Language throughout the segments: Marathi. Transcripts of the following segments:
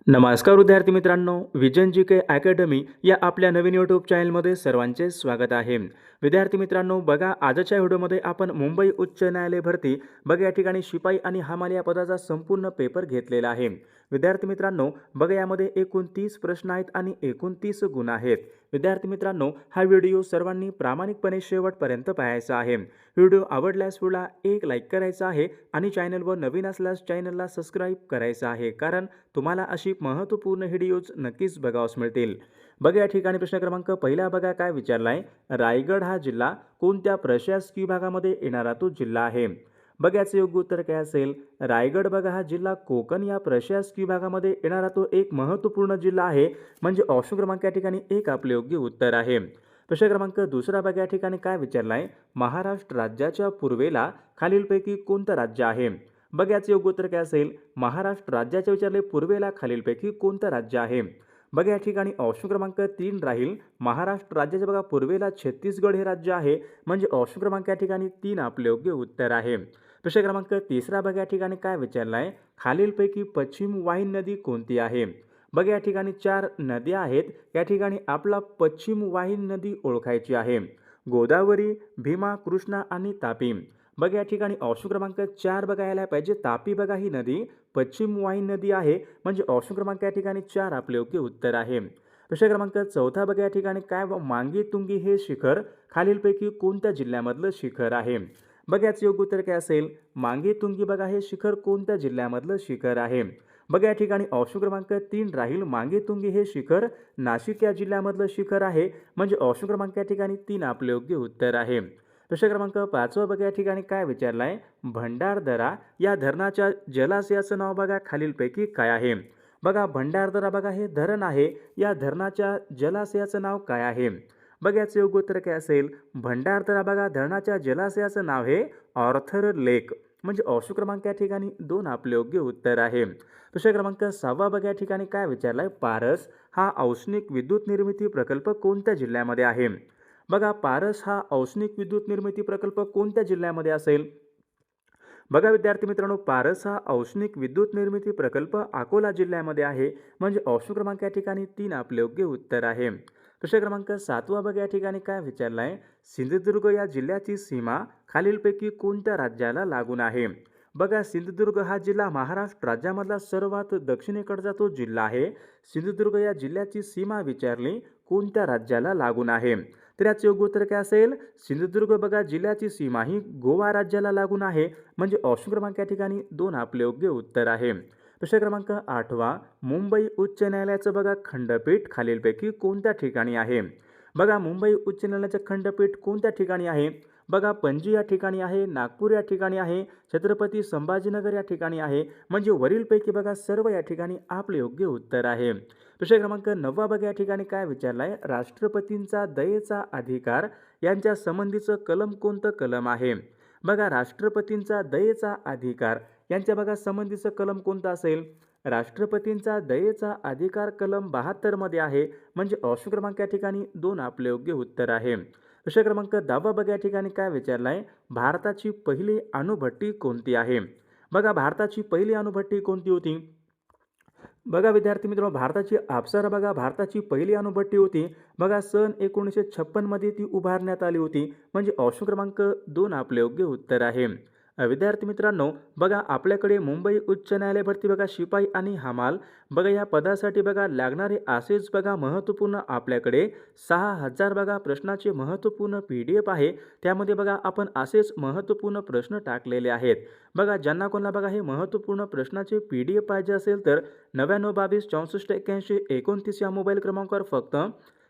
नमस्कार विद्यार्थी मित्रांनो, विजन जी के अकॅडमी या आपल्या नवीन यूट्यूब चॅनलमध्ये सर्वांचे स्वागत आहे. विद्यार्थी मित्रांनो, बघा आजच्या व्हिडिओमध्ये आपण मुंबई उच्च न्यायालय भरती बघा या ठिकाणी शिपाई आणि हमाल या पदाचा संपूर्ण पेपर घेतलेला आहे. विद्यार्थी मित्रांनो, बघा यामध्ये एकूण 30 प्रश्न आहेत आणि एकूण 30 गुण आहेत. विद्यार्थी मित्रांनो, हा व्हिडिओ सर्वांनी प्रामाणिकपणे शेवटपर्यंत पाहायचा आहे. व्हिडिओ आवडल्यास व्हिडिओला एक लाईक करायचा आहे आणि चॅनलवर नवीन असल्यास चॅनलला सबस्क्राईब करायचं आहे, कारण तुम्हाला अशी महत्त्वपूर्ण व्हिडिओज नक्कीच बघावयास मिळतील. बघा या ठिकाणी प्रश्न क्रमांक पहिला बघा काय विचारलाय. रायगड हा जिल्हा कोणत्या प्रशासकीय विभागामध्ये येणारा तो जिल्हा आहे? बघा याचे योग्य उत्तर काय असेल. रायगड बघा हा जिल्हा कोकण या प्रशासकीय विभागामध्ये येणारा तो एक महत्त्वपूर्ण जिल्हा आहे. म्हणजे ऑप्शन क्रमांक या ठिकाणी एक आपले योग्य उत्तर आहे. प्रश्न क्रमांक दुसरा बघा या ठिकाणी काय विचारलाय. महाराष्ट्र राज्याच्या पूर्वेला खालीलपैकी कोणतं राज्य आहे? बघा याचे योग्य उत्तर काय असेल. महाराष्ट्र राज्याचे विचारले पूर्वेला खालीलपैकी कोणतं राज्य आहे? बघा या ठिकाणी ऑप्शन क्रमांक 3 राहील. महाराष्ट्र राज्याचे बघा पूर्वेला छत्तीसगड हे राज्य आहे. म्हणजे ऑप्शन क्रमांक या ठिकाणी 3 आपले योग्य उत्तर आहे. प्रश्न क्रमांक तिसरा बघा या ठिकाणी काय विचारलाय. खालीलपैकी पश्चिम वाहिनी नदी कोणती आहे? बघा या ठिकाणी 4 नद्या आहेत. या ठिकाणी आपला पश्चिम वाहिनी नदी ओळखायची आहे. गोदावरी, भीमा, कृष्णा आणि तापी. बघा या ठिकाणी ऑप्शन क्रमांक 4 बघा यायला पाहिजे. तापी बघा ही नदी पश्चिम वाहिनी नदी आहे. म्हणजे ऑप्शन क्रमांक या ठिकाणी 4 आपले योग्य उत्तर आहे. प्रश्न क्रमांक चौथा बघा या ठिकाणी काय. मांगी तुंगी हे शिखर खालीलपैकी कोणत्या जिल्ह्यामधलं शिखर आहे? बघा याचे योग्य उत्तर काय असेल. मांगी तुंगी बघा हे शिखर कोणत्या जिल्ह्यामधलं शिखर आहे? बघा या ठिकाणी ऑप्शन क्रमांक 3 राहील. मांगी तुंगी हे शिखर नाशिक या जिल्ह्यामधलं शिखर आहे. म्हणजे ऑप्शन क्रमांक या ठिकाणी 3 आपले योग्य उत्तर आहे. प्रश्न क्रमांक 5 बघा या ठिकाणी काय विचारलाय. भंडारदरा या धरणाच्या जलाशयाचं नाव बघा खालीलपैकी काय आहे? बघा भंडारदरा बघा हे धरण आहे. या धरणाच्या जलाशयाचं नाव काय आहे? बघा याचं योग्य उत्तर काय असेल. भंडारदरा बघा धरणाच्या जलाशयाचं नाव हे ऑर्थर लेक. म्हणजे ऑप्शन क्रमांक या ठिकाणी 2 आपले योग्य उत्तर आहे. प्रश्न क्रमांक 6 बघा या ठिकाणी काय विचारलाय. पारस हा औष्णिक विद्युत निर्मिती प्रकल्प कोणत्या जिल्ह्यामध्ये आहे? बघा पारस हा औष्णिक विद्युत निर्मिती प्रकल्प कोणत्या जिल्ह्यामध्ये असेल? बघा विद्यार्थी मित्रांनो, पारस हा औष्णिक विद्युत निर्मिती प्रकल्प अकोला जिल्ह्यामध्ये आहे. म्हणजे ऑप्शन क्रमांक या ठिकाणी 3 आपले योग्य उत्तर आहे. प्रश्न क्रमांक 7 बघा या ठिकाणी काय विचारलाय. सिंधुदुर्ग या जिल्ह्याची सीमा खालीलपैकी कोणत्या राज्याला लागून आहे? बघा सिंधुदुर्ग हा जिल्हा महाराष्ट्र राज्यामधला सर्वात दक्षिणेकडचा तो जिल्हा आहे. सिंधुदुर्ग या जिल्ह्याची सीमा विचारली कोणत्या राज्याला लागून आहे? तर याचे योग्य उत्तर काय असेल. सिंधुदुर्ग बघा जिल्ह्याची सीमा ही गोवा राज्याला लागून आहे. म्हणजे ऑप्शन क्रमांक या ठिकाणी 2 आपले योग्य उत्तर आहे. प्रश्न क्रमांक 8 मुंबई उच्च न्यायालयाचं बघा खंडपीठ खालीलपैकी कोणत्या ठिकाणी आहे? बघा मुंबई उच्च न्यायालयाचं खंडपीठ कोणत्या ठिकाणी आहे? बघा पणजी या ठिकाणी आहे, नागपूर या ठिकाणी आहे, छत्रपती संभाजीनगर या ठिकाणी आहे. म्हणजे वरीलपैकी बघा सर्व या ठिकाणी आपले योग्य उत्तर आहे. प्रश्न क्रमांक 9 बघा या ठिकाणी काय विचारलाय. राष्ट्रपतींचा दयेचा अधिकार यांच्या संबंधीचं कलम कोणतं कलम आहे? बघा राष्ट्रपतींचा दयेचा अधिकार यांच्या बघा संबंधीचं कलम कोणतं असेल. राष्ट्रपतींचा दयेचा अधिकार कलम 72 मध्ये आहे. म्हणजे ऑप्शन क्रमांक या ठिकाणी 2 आपले योग्य उत्तर आहे. प्रश्न क्रमांक 10 बघा या ठिकाणी काय विचारलाय. भारताची पहिली अणुभट्टी कोणती आहे? बघा भारताची पहिली अणुभट्टी कोणती होती? बघा विद्यार्थी मित्रांनो, भारताची अप्सरा बघा भारताची पहिली अणुभट्टी होती. बघा सन 1956 मध्ये ती उभारण्यात आली होती. म्हणजे ऑप्शन क्रमांक 2 आपले योग्य उत्तर आहे. विद्यार्थी मित्रांनो, बघा आपल्याकडे मुंबई उच्च न्यायालय भरती बघा शिपाई आणि हमाल बघा या पदासाठी बघा लागणारे असेच बघा महत्त्वपूर्ण आपल्याकडे 6000 बघा प्रश्नाचे महत्त्वपूर्ण PDF आहे. त्यामध्ये बघा आपण असेच महत्त्वपूर्ण प्रश्न टाकलेले आहेत. बघा ज्यांना कोणाला बघा हे महत्त्वपूर्ण प्रश्नाचे PDF पाहिजे असेल तर 9922 64 81 29 या मोबाईल क्रमांकावर फक्त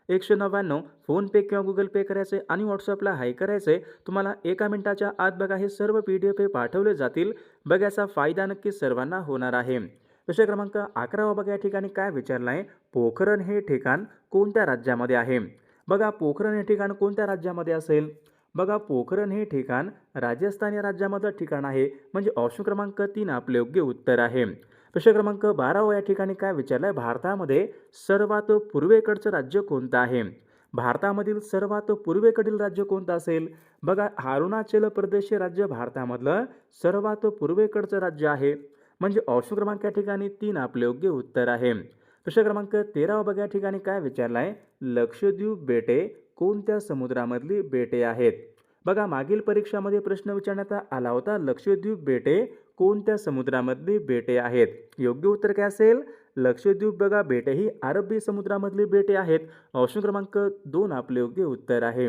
199 फोनपे किंवा गुगल पे करायचे आणि व्हॉट्सअपला हाय करायचे. तुम्हाला 1 मिनिटाच्या आत बघा हे सर्व PDF हे पाठवले जातील. बघा याचा फायदा नक्कीच सर्वांना होणार आहे. प्रश्न क्रमांक 11 बघा या ठिकाणी काय विचारलाय. पोखरण हे ठिकाण कोणत्या राज्यामध्ये आहे? बघा पोखरण हे ठिकाण कोणत्या राज्यामध्ये असेल? बघा पोखरण हे ठिकाण राजस्थान या राज्यामधलं ठिकाण आहे. म्हणजे ऑप्शन क्रमांक 3 आपले योग्य उत्तर आहे. प्रश्न क्रमांक 12 या ठिकाणी काय विचारलाय. भारतामध्ये सर्वात पूर्वेकडचं राज्य कोणतं आहे? भारतामधील सर्वात पूर्वेकडील राज्य कोणतं असेल? बघा अरुणाचल प्रदेश हे राज्य भारतामधलं सर्वात पूर्वेकडचं राज्य आहे. म्हणजे ऑप्शन क्रमांक या ठिकाणी 3 आपले योग्य उत्तर आहे. प्रश्न क्रमांक 13 बघा या ठिकाणी काय विचारला आहे, लक्षद्वीप बेटे कोणत्या समुद्रामधली बेटे आहेत. बघा मागील परीक्षामध्ये प्रश्न विचारण्यात आला होता, लक्षद्वीप बेटे कोणत्या समुद्रामधली बेटे आहेत. योग्य उत्तर काय असेल, लक्षद्वीप बघा बेटे ही अरबी समुद्रामधली बेटे आहेत. ऑप्शन क्रमांक 2 आपले योग्य उत्तर आहे.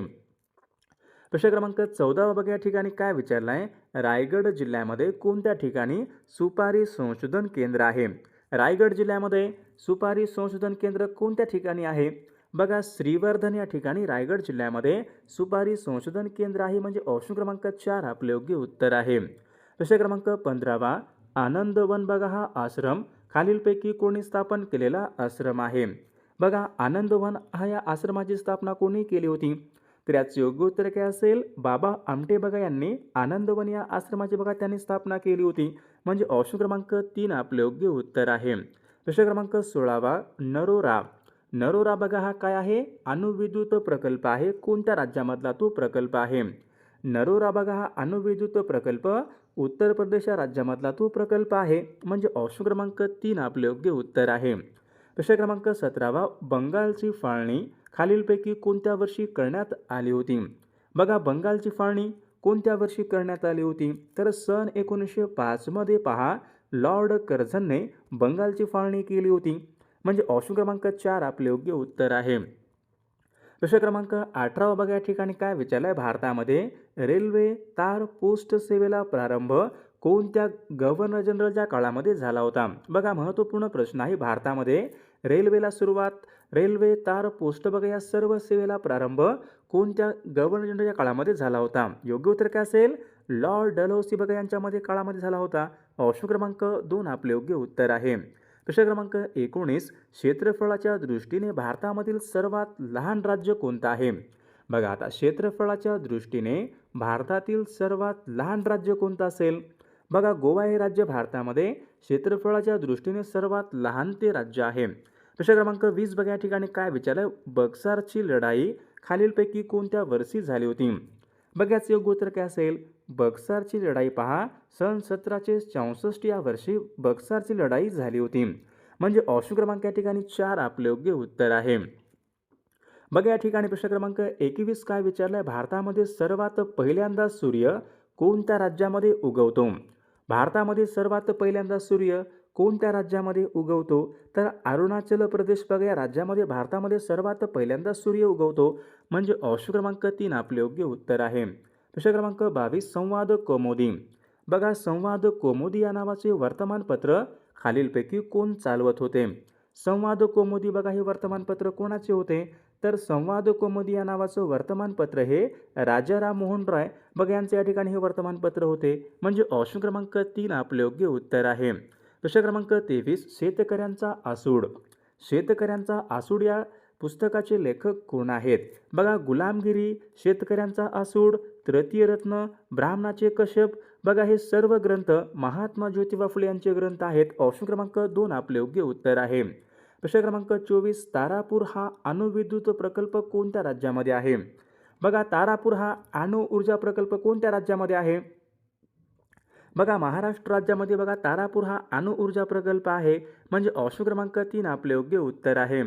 प्रश्न क्रमांक 14 बघा या ठिकाणी काय विचारला आहे, रायगड जिल्ह्यामध्ये कोणत्या ठिकाणी सुपारी संशोधन केंद्र आहे. रायगड जिल्ह्यामध्ये सुपारी संशोधन केंद्र कोणत्या ठिकाणी आहे. बघा श्रीवर्धन या ठिकाणी रायगड जिल्ह्यामध्ये सुपारी संशोधन केंद्र आहे. म्हणजे ऑप्शन क्रमांक 4 आपले योग्य उत्तर आहे. प्रश्न क्रमांक 15 आनंदवन बघा हा आश्रम खालीलपैकी कोणी स्थापन केलेला आश्रम आहे. बघा आनंदवन हा या आश्रमाची स्थापना कोणी केली होती. तर याचे योग्य उत्तर काय असेल, बाबा आमटे बघा यांनी आनंदवन या आश्रमाची बघा त्यांनी स्थापना केली होती. म्हणजे ऑप्शन क्रमांक 3 आपले योग्य उत्तर आहे. प्रश्न क्रमांक 16 नरोरा. नरोरा बघा हा काय आहे, अणुविद्युत प्रकल्प आहे. कोणत्या राज्यामधला तो प्रकल्प आहे. नरोरा बघा हा अणुविद्युत प्रकल्प उत्तर प्रदेश या राज्यामधला तो प्रकल्प आहे. म्हणजे ऑप्शन क्रमांक 3 आपले योग्य उत्तर आहे. प्रश्न क्रमांक 17 बंगालची फाळणी खालीलपैकी कोणत्या वर्षी करण्यात आली होती. बघा बंगालची फाळणी कोणत्या वर्षी करण्यात आली होती. तर सन 1905 मध्ये पहा लॉर्ड कर्झनने बंगालची फाळणी केली होती. म्हणजे ऑप्शन क्रमांक 4 आपले योग्य उत्तर आहे. प्रश्न क्रमांक 18 बघा या ठिकाणी काय विचारलं आहे, भारतामध्ये रेल्वे तार पोस्ट सेवेला प्रारंभ कोणत्या गव्हर्नर जनरलच्या काळामध्ये झाला होता. बघा महत्त्वपूर्ण प्रश्न आहे. भारतामध्ये रेल्वेला सुरुवात, रेल्वे तार पोस्ट बघा या सर्व सेवेला प्रारंभ कोणत्या गव्हर्नर जनरलच्या काळामध्ये झाला होता. योग्य उत्तर काय असेल, लॉर्ड डलहौसी बघा यांच्यामध्ये काळामध्ये झाला होता. ऑप्शन क्रमांक 2 आपले योग्य उत्तर आहे. प्रश्न क्रमांक 19 क्षेत्रफळाच्या दृष्टीने भारतामधील सर्वात लहान राज्य कोणतं आहे. बघा आता क्षेत्रफळाच्या दृष्टीने भारतातील सर्वात लहान राज्य कोणतं असेल. बघा गोवा हे राज्य भारतामध्ये क्षेत्रफळाच्या दृष्टीने सर्वात लहान ते राज्य आहे. प्रश्न क्रमांक 20 बघा या ठिकाणी काय विचारलं, बक्सारची लढाई खालीलपैकी कोणत्या वर्षी झाली होती. बघाच योग्य उत्तर काय असेल, बक्सारची लढाई पहा सन 1764 या वर्षी बक्सारची लढाई झाली होती. म्हणजे ऑप्शन क्रमांक या ठिकाणी 4 आपले योग्य उत्तर आहे. बघा या ठिकाणी प्रश्न क्रमांक 21 काय विचारलाय, भारतामध्ये सर्वात पहिल्यांदा सूर्य कोणत्या राज्यामध्ये उगवतो. भारतामध्ये सर्वात पहिल्यांदा सूर्य कोणत्या राज्यामध्ये उगवतो. तर अरुणाचल प्रदेश बघा या राज्यामध्ये भारतामध्ये सर्वात पहिल्यांदा सूर्य उगवतो. म्हणजे ऑप्शन क्रमांक 3 आपले योग्य उत्तर आहे. प्रश्न क्रमांक 22 संवाद कौमुदी. बघा संवाद कौमुदी या नावाचे वर्तमानपत्र खालीलपैकी कोण चालवत होते. संवाद कौमुदी बघा हे वर्तमानपत्र कोणाचे होते. तर संवाद कौमुदी या नावाचं वर्तमानपत्र हे राजाराम मोहन राय बघा यांचे या ठिकाणी हे वर्तमानपत्र होते. म्हणजे ऑप्शन क्रमांक 3 आपले योग्य उत्तर आहे. प्रश्न क्रमांक 23 शेतकऱ्यांचा आसूड. शेतकऱ्यांचा आसूड या पुस्तकाचे लेखक कोण आहेत. बघा गुलामगिरी, शेतकऱ्यांचा आसूड, तृतीय रत्न, ब्राह्मणाचे कश्यप बघा हे सर्व ग्रंथ महात्मा ज्योतिबा फुले यांचे ग्रंथ आहेत. ऑप्शन क्रमांक 2 आपले योग्य उत्तर आहे. प्रश्न क्रमांक 24 तारापूर हा अणुविद्युत प्रकल्प कोणत्या राज्यामध्ये आहे. बघा तारापूर हा अणु ऊर्जा प्रकल्प कोणत्या राज्यामध्ये आहे. बघा महाराष्ट्र राज्यामध्ये बघा तारापूर हा अणु ऊर्जा प्रकल्प आहे. म्हणजे ऑप्शन क्रमांक 3 आपले योग्य उत्तर आहे.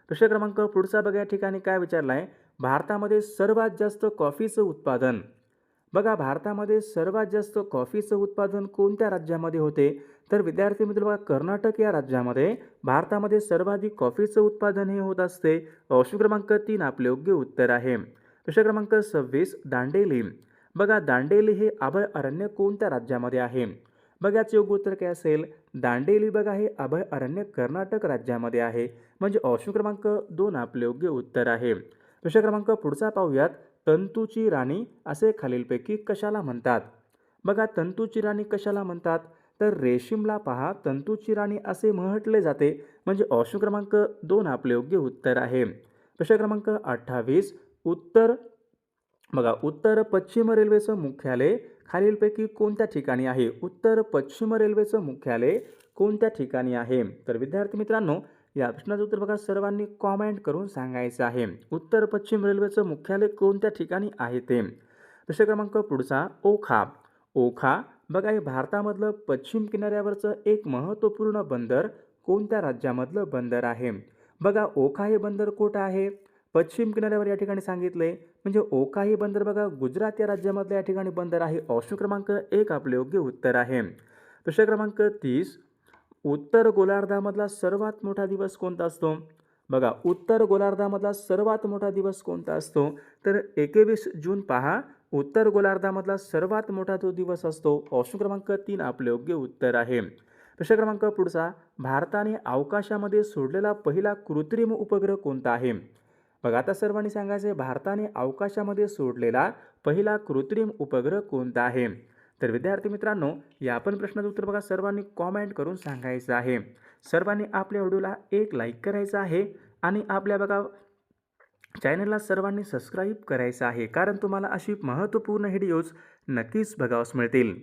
प्रश्न क्रमांक पुढचा बघा या ठिकाणी काय विचारला आहे, भारतामध्ये सर्वात जास्त कॉफीचं उत्पादन. बघा भारतामध्ये सर्वात जास्त कॉफीचं उत्पादन कोणत्या राज्यामध्ये होते. तर विद्यार्थी मित्र बघा कर्नाटक या राज्यामध्ये भारतामध्ये सर्वाधिक कॉफीचं उत्पादन हे होत असते. ऑप्शन क्रमांक 3 आपले योग्य उत्तर आहे. प्रश्न क्रमांक 26 दांडेली. बघा दांडेली हे अभय अरण्य कोणत्या राज्यामध्ये आहे. बघा याचे योग्य उत्तर काय असेल, दांडेली बघा हे अभय अरण्य कर्नाटक राज्यामध्ये आहे. म्हणजे ऑप्शन क्रमांक 2 आपले योग्य उत्तर आहे. प्रश्न क्रमांक पुढचा पाहूयात, तंतूची राणी असे खालीलपैकी कशाला म्हणतात. बघा तंतूची राणी कशाला म्हणतात. तर रेशीमला पहा तंतूची राणी असे म्हटले जाते. म्हणजे ऑप्शन क्रमांक 2 आपले योग्य उत्तर आहे. प्रश्न क्रमांक 28 उत्तर पश्चिम रेल्वेचं मुख्यालय खालीलपैकी कोणत्या ठिकाणी आहे. उत्तर पश्चिम रेल्वेचं मुख्यालय कोणत्या ठिकाणी आहे. तर विद्यार्थी मित्रांनो या प्रश्नाचं उत्तर बघा सर्वांनी कॉमेंट करून सांगायचं आहे. उत्तर पश्चिम रेल्वेचं मुख्यालय कोणत्या ठिकाणी आहे ते. प्रश्न क्रमांक पुढचा ओखा. ओखा बघा हे भारतामधलं पश्चिम किनाऱ्यावरचं एक महत्त्वपूर्ण बंदर कोणत्या राज्यामधलं बंदर आहे? बघा ओखा हे बंदर कुठं आहे? पश्चिम किनाऱ्यावर या ठिकाणी सांगितले. म्हणजे ओखा हे बंदर बघा गुजरात या राज्यामधलं या ठिकाणी बंदर आहे. ऑप्शन क्रमांक 1 आपले योग्य उत्तर आहे. प्रश्न क्रमांक 30. उत्तर गोलार्धामधला सर्वात मोठा दिवस कोणता असतो? बघा उत्तर गोलार्धामधला सर्वात मोठा दिवस कोणता असतो? तर 21 जून पहा. उत्तर गोलार्धामधला सर्वात मोठा तो दिवस असतो. ऑप्शन क्रमांक 3 आपले योग्य उत्तर आहे. प्रश्न क्रमांक पुढचा. भारताने अवकाशामध्ये सोडलेला पहिला कृत्रिम उपग्रह कोणता आहे? बघा आता सर्वांनी सांगायचं आहे भारताने अवकाशामध्ये सोडलेला पहिला कृत्रिम उपग्रह कोणता आहे? तर विद्यार्थी मित्रांनो या पण प्रश्नाचं उत्तर बघा सर्वांनी कॉमेंट करून सांगायचं आहे. सर्वांनी आपल्या व्हिडिओला एक लाईक करायचं आहे आणि आपल्या बघा चॅनलला सर्वांनी सबस्क्राईब करायचं आहे, कारण तुम्हाला अशी महत्त्वपूर्ण व्हिडिओज नक्कीच बघावयास मिळतील.